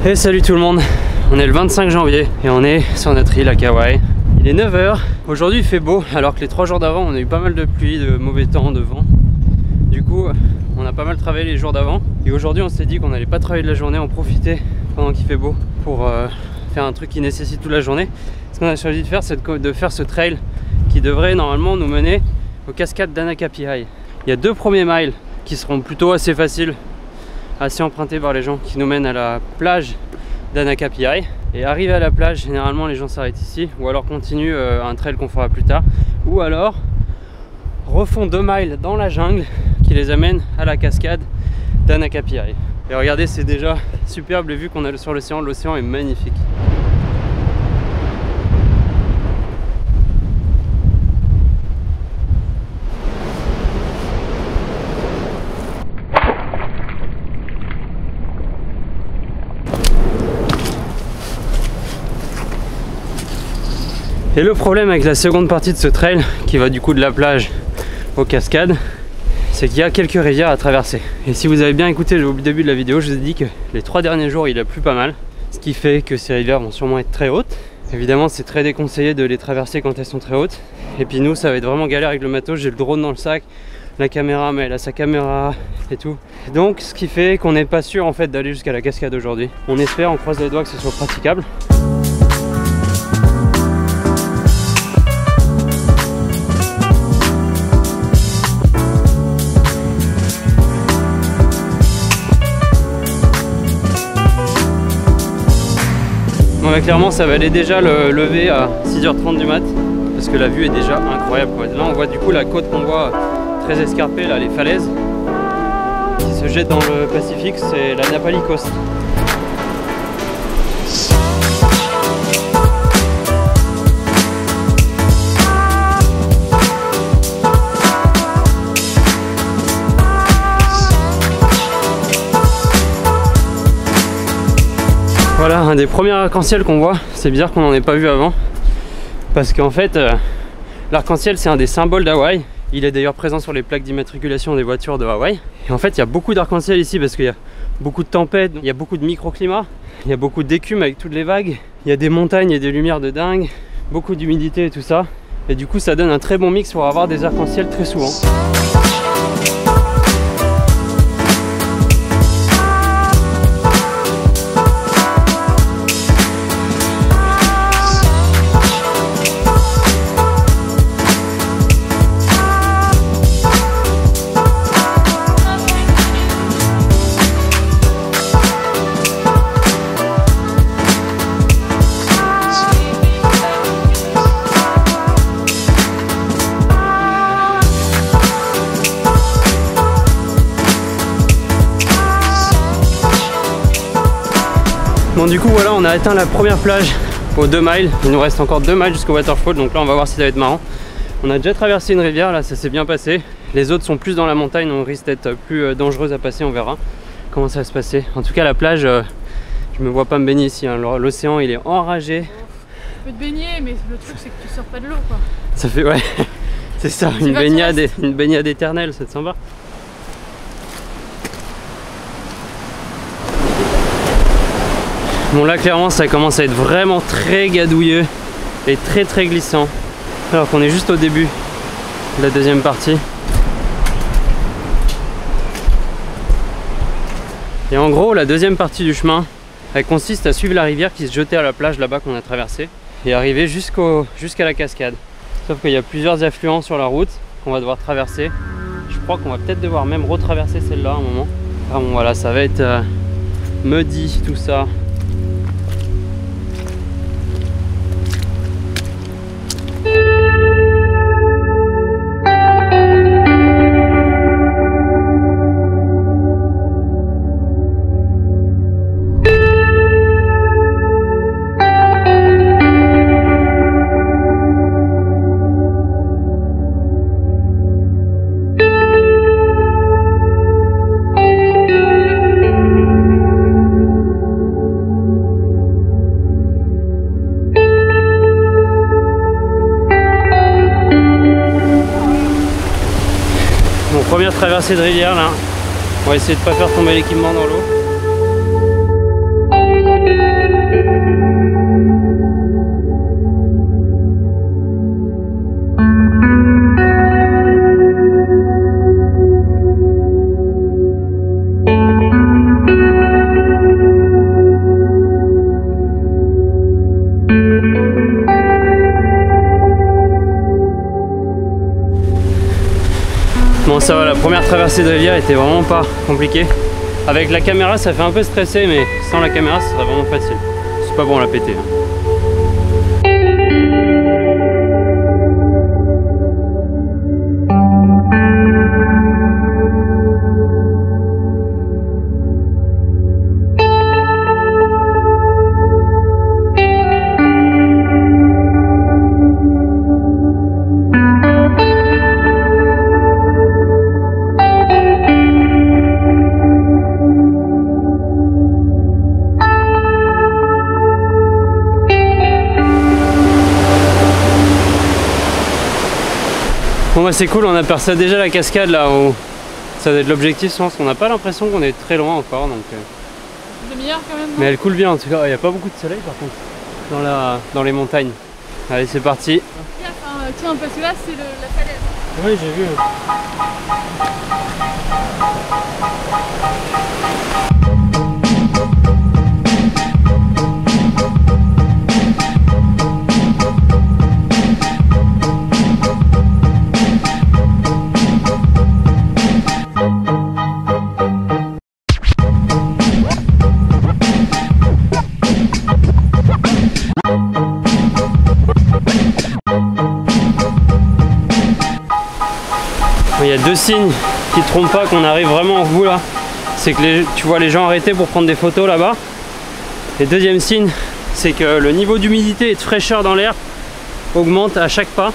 Et salut tout le monde, on est le 25 janvier et on est sur notre île à Kauai. Il est 9 h, aujourd'hui il fait beau alors que les 3 jours d'avant on a eu pas mal de pluie, de mauvais temps, de vent. Du coup on a pas mal travaillé les jours d'avant et aujourd'hui on s'est dit qu'on n'allait pas travailler de la journée, en profiter pendant qu'il fait beau pour faire un truc qui nécessite toute la journée. Ce qu'on a choisi de faire, c'est de faire ce trail qui devrait normalement nous mener aux cascades d'Anakapiai. Il y a 2 premiers miles qui seront plutôt assez faciles, assez empruntés par les gens, qui nous mènent à la plage d'Anakapiai. Et arrivé à la plage, généralement les gens s'arrêtent ici ou alors continuent un trail qu'on fera plus tard, ou alors refont 2 miles dans la jungle qui les amène à la cascade d'Anakapiai. Et regardez, c'est déjà superbe les vues qu'on a sur l'océan. L'océan est magnifique. Et le problème avec la seconde partie de ce trail, qui va du coup de la plage aux cascades, c'est qu'il y a quelques rivières à traverser. Et si vous avez bien écouté au début de la vidéo, je vous ai dit que les 3 derniers jours il a plu pas mal, ce qui fait que ces rivières vont sûrement être très hautes. Évidemment c'est très déconseillé de les traverser quand elles sont très hautes. Et puis nous ça va être vraiment galère avec le matos, j'ai le drone dans le sac, la caméra, mais elle a sa caméra et tout. Donc ce qui fait qu'on n'est pas sûr en fait d'aller jusqu'à la cascade aujourd'hui. On espère, on croise les doigts que ce soit praticable. Bon, clairement ça va aller déjà le lever à 6 h 30 du mat parce que la vue est déjà incroyable quoi. Là on voit du coup la côte qu'on voit très escarpée, là, les falaises qui se jettent dans le Pacifique, c'est la Napali Coast. Voilà un des premiers arcs-en-ciel qu'on voit. C'est bizarre qu'on n'en ait pas vu avant parce qu'en fait l'arc-en-ciel c'est un des symboles d'Hawaï. Il est d'ailleurs présent sur les plaques d'immatriculation des voitures de Hawaï. Et en fait il y a beaucoup d'arc-en-ciel ici parce qu'il y a beaucoup de tempêtes, il y a beaucoup de microclimats, il y a beaucoup d'écume avec toutes les vagues, il y a des montagnes et des lumières de dingue, beaucoup d'humidité et tout ça. Et du coup ça donne un très bon mix pour avoir des arcs-en-ciel très souvent. Bon du coup voilà, on a atteint la première plage aux 2 miles. Il nous reste encore 2 miles jusqu'au waterfall, donc là on va voir si ça va être marrant. On a déjà traversé une rivière, là ça s'est bien passé. Les autres sont plus dans la montagne, on risque d'être plus dangereuse à passer, on verra comment ça va se passer. En tout cas la plage, je me vois pas me baigner ici, hein. L'océan il est enragé. Tu peux te baigner, mais le truc c'est que tu sors pas de l'eau quoi. Ça fait, ouais, c'est ça, une baignade éternelle, ça te sympa. Bon là clairement ça commence à être vraiment très gadouilleux et très glissant alors qu'on est juste au début de la deuxième partie. Et en gros la deuxième partie du chemin elle consiste à suivre la rivière qui se jetait à la plage là-bas qu'on a traversée et arriver jusqu'à la cascade. Sauf qu'il y a plusieurs affluents sur la route qu'on va devoir traverser. Je crois qu'on va peut-être devoir même retraverser celle-là à un moment. Ah bon voilà, ça va être muddy tout ça. Première traversée de rivière là, on va essayer de ne pas faire tomber l'équipement dans l'eau. la première traversée de rivière était vraiment pas compliquée. Avec la caméra ça fait un peu stressé, mais sans la caméra ça serait vraiment facile. C'est pas bon à la péter. Bon bah c'est cool, on aperçoit déjà la cascade là où ça doit être l'objectif, je pense qu'on n'a pas l'impression qu'on est très loin encore donc. Demi-heure quand même. Mais elle coule bien en tout cas, il n'y a pas beaucoup de soleil par contre dans les montagnes. Allez c'est parti. Tiens parce que là c'est la falaise. Oui j'ai vu. Il y a deux signes qui ne trompent pas qu'on arrive vraiment au bout là. C'est que tu vois les gens arrêter pour prendre des photos là-bas. Et deuxième signe, c'est que le niveau d'humidité et de fraîcheur dans l'air augmente à chaque pas.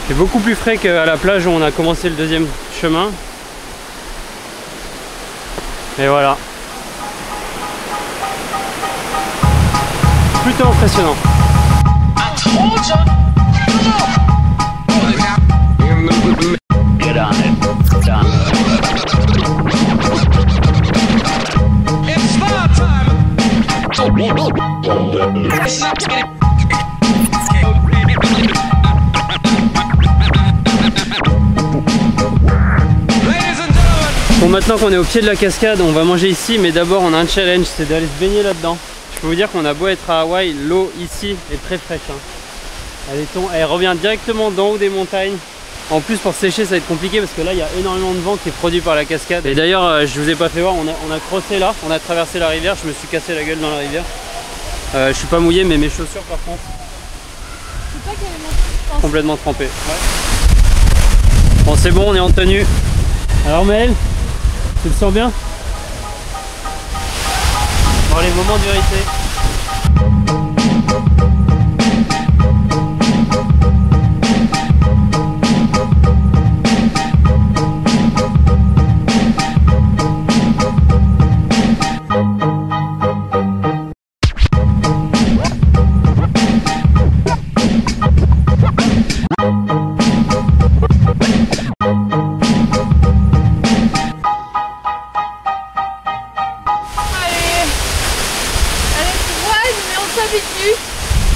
C'est beaucoup plus frais qu'à la plage où on a commencé le deuxième chemin. Et voilà. Plutôt impressionnant. Bon maintenant qu'on est au pied de la cascade, on va manger ici, mais d'abord on a un challenge, c'est d'aller se baigner là-dedans. Je peux vous dire qu'on a beau être à Hawaï, l'eau ici est très fraîche. Hein. Elle revient directement d'en haut des montagnes. En plus pour sécher ça va être compliqué parce que là il y a énormément de vent qui est produit par la cascade. Et d'ailleurs je vous ai pas fait voir, on a crossé là, on a traversé la rivière, je me suis cassé la gueule dans la rivière. Je suis pas mouillé mais mes chaussures par contre c'est pas qu'elle est complètement trempées. Ouais. Bon c'est bon, on est en tenue. Alors Maël, tu te sens bien? Bon les moments de vérité.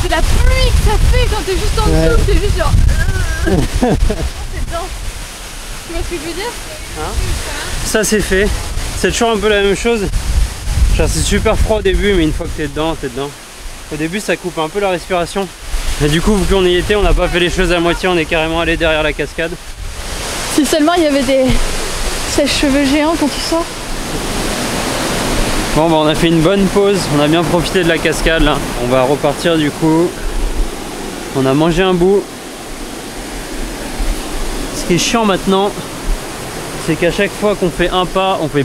C'est la pluie que ça fait quand t'es juste en dessous, t'es juste genre... c'est dense. Tu vois ce que je veux dire? Hein? Ça c'est fait. C'est toujours un peu la même chose. Genre c'est super froid au début, mais une fois que t'es dedans, t'es dedans. Au début ça coupe un peu la respiration. Et du coup vu qu'on y était, on n'a pas fait les choses à moitié, on est carrément allé derrière la cascade. Si seulement il y avait des sèche-cheveux géants quand tu sors. Bon bah on a fait une bonne pause, on a bien profité de la cascade là. On va repartir du coup. On a mangé un bout. Ce qui est chiant maintenant, c'est qu'à chaque fois qu'on fait un pas, on fait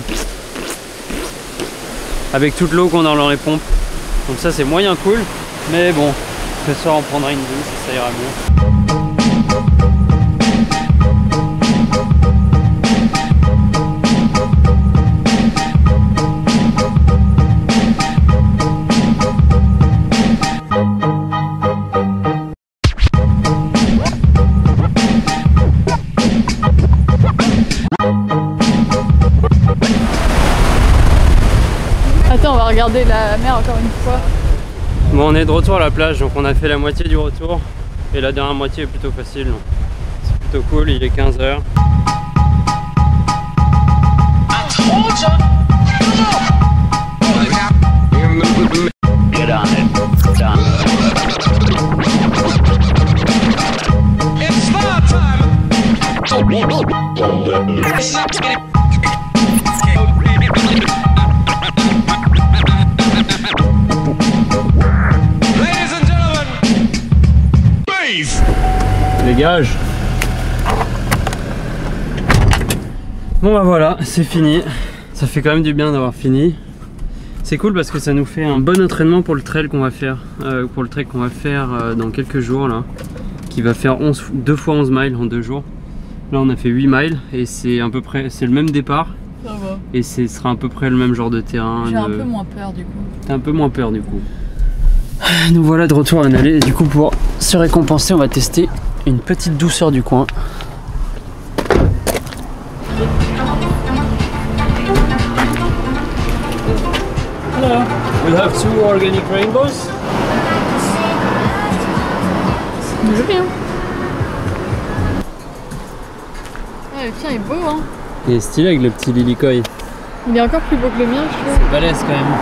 avec toute l'eau qu'on a dans les pompes. Donc ça c'est moyen cool. Mais bon, ce soir on prendra une douche, ça ira mieux. Attends, on va regarder la mer encore une fois. Bon, on est de retour à la plage, donc on a fait la moitié du retour. Et la dernière moitié est plutôt facile. C'est plutôt cool, il est 15h. It's Dégage. Bon bah voilà, c'est fini. Ça fait quand même du bien d'avoir fini. C'est cool parce que ça nous fait un bon entraînement pour le trail qu'on va faire, dans quelques jours là, qui va faire 2 fois 11 miles en 2 jours. Là on a fait 8 miles et c'est à peu près, c'est le même départ. Ça va. Et ce sera à peu près le même genre de terrain. J'ai un peu moins peur du coup. T'as un peu moins peur du coup. Nous voilà de retour à Nalé et du coup pour se récompenser on va tester une petite douceur du coin. Hello. We'll have 2 organic rainbows. C'est joli hein. Ah le tien est beau hein. Il est stylé avec le petit lilikoi. Il est encore plus beau que le mien je trouve. C'est balèze quand même.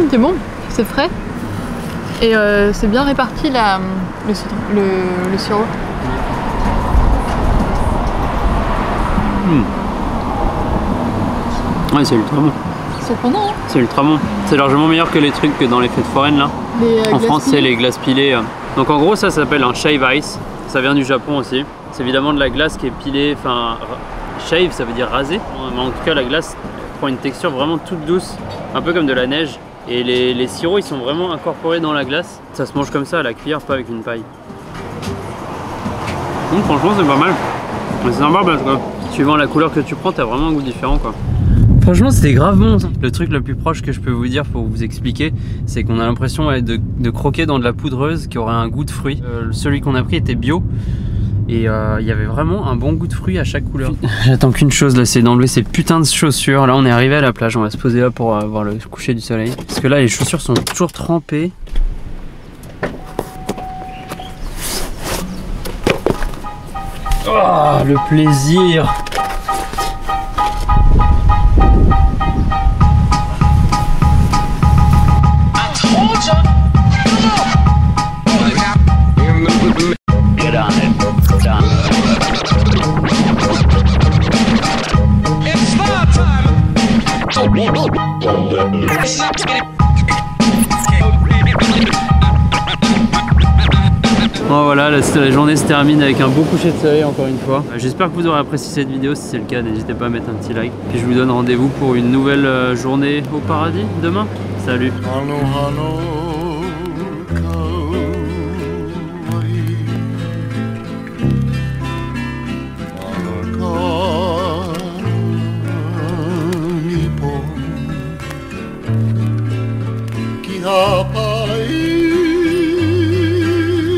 C'est bon, c'est frais. Et c'est bien réparti le sirop. Ouais, c'est ultra bon. C'est surprenant hein. C'est ultra bon. C'est largement meilleur que les trucs que dans les fêtes foraines là. En France, c'est les glaces pilées. Donc en gros, ça s'appelle un shave ice. Ça vient du Japon aussi. C'est évidemment de la glace qui est pilée. Enfin, shave, ça veut dire raser. Mais en tout cas, la glace prend une texture vraiment toute douce, un peu comme de la neige. Et les sirops, ils sont vraiment incorporés dans la glace. Ça se mange comme ça à la cuillère, pas avec une paille. Franchement, c'est pas mal. C'est sympa parce que suivant la couleur que tu prends, t'as vraiment un goût différent quoi. Franchement c'était grave bon ça. Le truc le plus proche que je peux vous dire pour vous expliquer, c'est qu'on a l'impression de croquer dans de la poudreuse qui aurait un goût de fruit. Celui qu'on a pris était bio et il y avait vraiment un bon goût de fruit à chaque couleur. J'attends qu'une chose là, c'est d'enlever ces putains de chaussures. Là on est arrivé à la plage, on va se poser là pour voir le coucher du soleil. Parce que là les chaussures sont toujours trempées. Oh, le plaisir! Bon voilà, la journée se termine avec un beau coucher de soleil encore une fois. J'espère que vous aurez apprécié cette vidéo, si c'est le cas n'hésitez pas à mettre un petit like. Puis je vous donne rendez-vous pour une nouvelle journée au paradis demain. Salut. Para